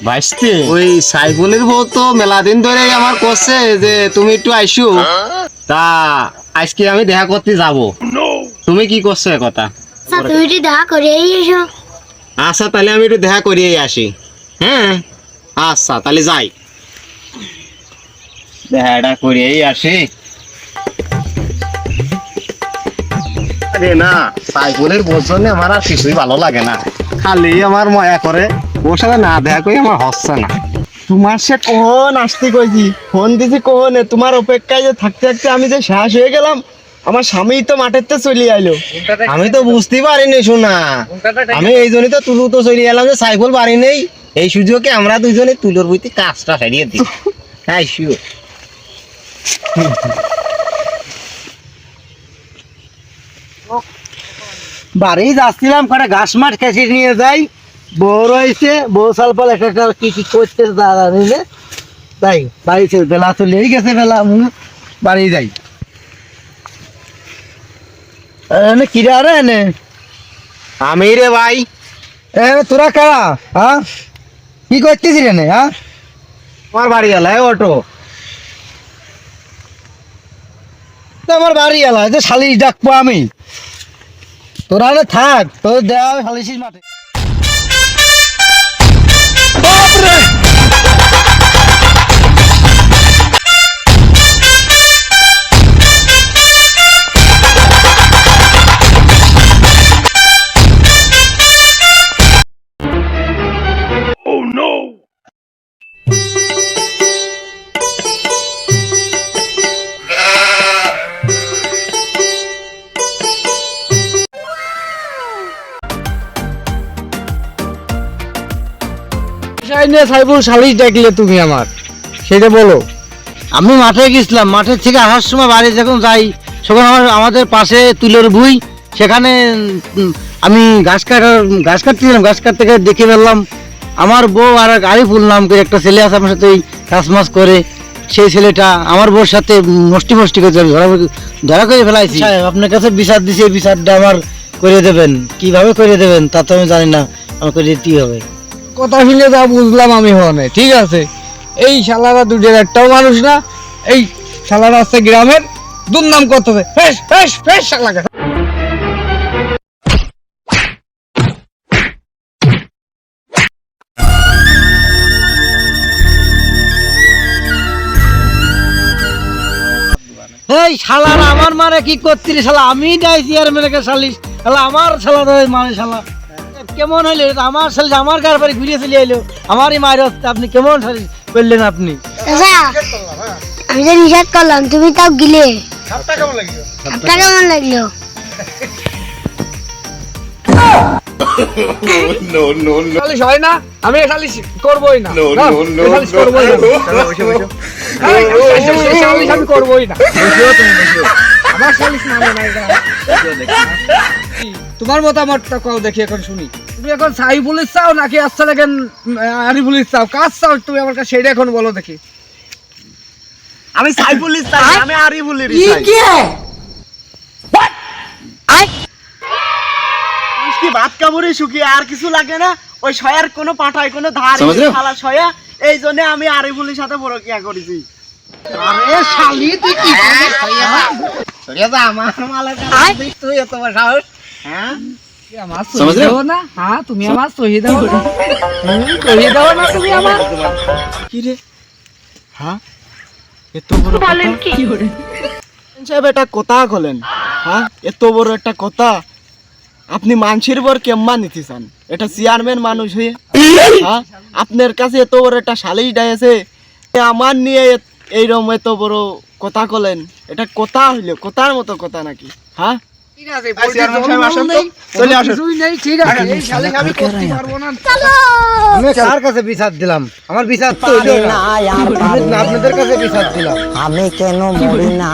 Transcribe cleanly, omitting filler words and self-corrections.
বাইশতে ওই সাইফুলের বউ তো মেলা দিন ধরে আমার করছে যে তুমি একটু আইসো, তা আজকে আমি দেখা করতে যাব। তুমি কি করছো এ কথা? তুমি একটু দেখা করে এসো। আচ্ছা তাহলে আমি একটু দেখা করিয়ে আসি। হ্যাঁ আচ্ছা তাহলে যাই, দেখাটা করিয়েই আসি। আরে না, সাইফুলের বউর জন্য আমার আর কিছুই ভালো লাগে না, খালি আমার মায়া করে। ওর সাথে না দেখা করি আমার হচ্ছে না। তোমার সে কখন আসতে কইছি, ফোন দিছি কখন, তোমার অপেক্ষায় যে থাকতে থাকতে আমি যে শেষ হয়ে গেলাম। আমার স্বামী তো মাঠের তো চলে আইলো, আমি তো বুঝতেই পারিনি শোনা। আমি এই জন্যই তো তুলু তো চলে এলাম যে সাইফুল বাড়ি নেই, এই সুযোগে আমরা দুজনে তুলোর বইতে কাজটা সারিয়ে দিই। হ্যাঁ শিও বাড়ি যাচ্ছিলাম, করে ঘাস মাঠ খেসি নিয়ে যাই। বউ রয়েছে, বউ সালপাল একটা কি কি করতে দাঁড়া নিলে তাই বাড়ি বেলা চলেই গেছে, বেলা বাড়ি যাই। কিরা রে এনে? আমি রে ভাই। তোরা কারা? হ্যাঁ কি করতেছিস রে? হ্যাঁ আমার বাড়ি এলা অটো, আমার বাড়ি এলা যে শালিশ ডাকবো আমি। তোরা থাক, তোর দেওয়া শালিশিস মাঠে। সাইফুল শালিশ ডাকলে তুমি আমার, সেটা বলো। আমি মাঠে গেছিলাম, মাঠের থেকে আসার সময় বাড়ি যখন যাই, তখন আমাদের পাশে তুলের ভুঁই, সেখানে আমি ঘাস কাটতেছিলাম। ঘাস কাটতে দেখে ফেললাম আমার বউ আর আরিফুল নাম করে একটা ছেলে আছে আমার সাথে কাজ মাছ করে। সেই ছেলেটা আমার বউর সাথে মস্তি করে ধরা করে ফেলাইছি। আপনার কাছে বিচার দিছি, এই বিচারটা আমার করে দেবেন। কিভাবে করে দেবেন তা তো আমি জানি না, আমার করে দিতেই হবে। কথা শুনে যা বুঝলাম আমি হনে, ঠিক আছে। এই শালারা দুটের একটাও মানুষ না। এই শালারা আছে গ্রামের দুর্নাম করতে হবে। ফেস ফেস ফেস শালাকে। এই শালারা আমার মারে কি করছিস শালা? আমি যাই চেয়ারম্যানের কাছে শালিশ, শালা আমার শালা মানে শালা কেমন হইলো? আমার শালিশ আমার গার বাড়ি ঘুরিয়ে চলে এলো, আমারই মায়ের হচ্ছে। আপনি কেমন শালিশ করলেন আপনি? আমি যে নিষেধ করলাম, তুমি তাও গিলে। আপনার কেমন লাগলো? শালিশ হয় না, আমি শালিশ করবোই না। শালিশ করবোই না, শালিশ আমি করবোই না। আমার শালিশ মানে না এটা। তোমার মতামতটা কও দেখি, এখন শুনি। তুমি এখন সাইফুলের চাও নাকি আচ্ছা দেখেন আরিফুলের চাও? কাজ চাও তুমি আমার কাছে, সেটা এখন বলো দেখি। আমি সাইফুলের চাই, আমি আরিফুলের চাই। কি ভাত কামড়ে শুকিয়ে আর কিছু লাগে না, ওই শয়ার কোনো পাঠায় কোনো ধার খালা শয়া, এই জন্য আমি আরিফুলের সাথে বড়কিয়া করেছি। আরে শালি তুই কি সরিয়া যা, আমার মালা তুই এত বড় সাহস? হ্যাঁ আমার সহি দাও না? হ্যাঁ তুমি আমার সহি দাও না? সহি দাও না তুমি আমার? কি রে? হ্যাঁ এত বড় বলেন কি করে সাহেব? এটা কথা বলেন? হ্যাঁ এত বড় একটা কথা আপনি মানুষের বর কেম্মা নিতে চান? এটা চেয়ারম্যান মানুষ হয়ে, হ্যাঁ আপনার কাছে এত বড় একটা শালিশ ডাইছে, আমার নিয়ে এইরকম এত বড় কথা বলেন? এটা কথা হইলো? কথার মতো কথা নাকি? হ্যাঁ ঠিক আছে, চলে আসো। ঠিক আছে, এই শালিশ আমি করতে পারবো না। আমি কার কাছে বিচার দিলাম? আমার বিচার তো হইলো না, আপনাদের কাছে বিচার দিলাম। আমি কেন মরি না?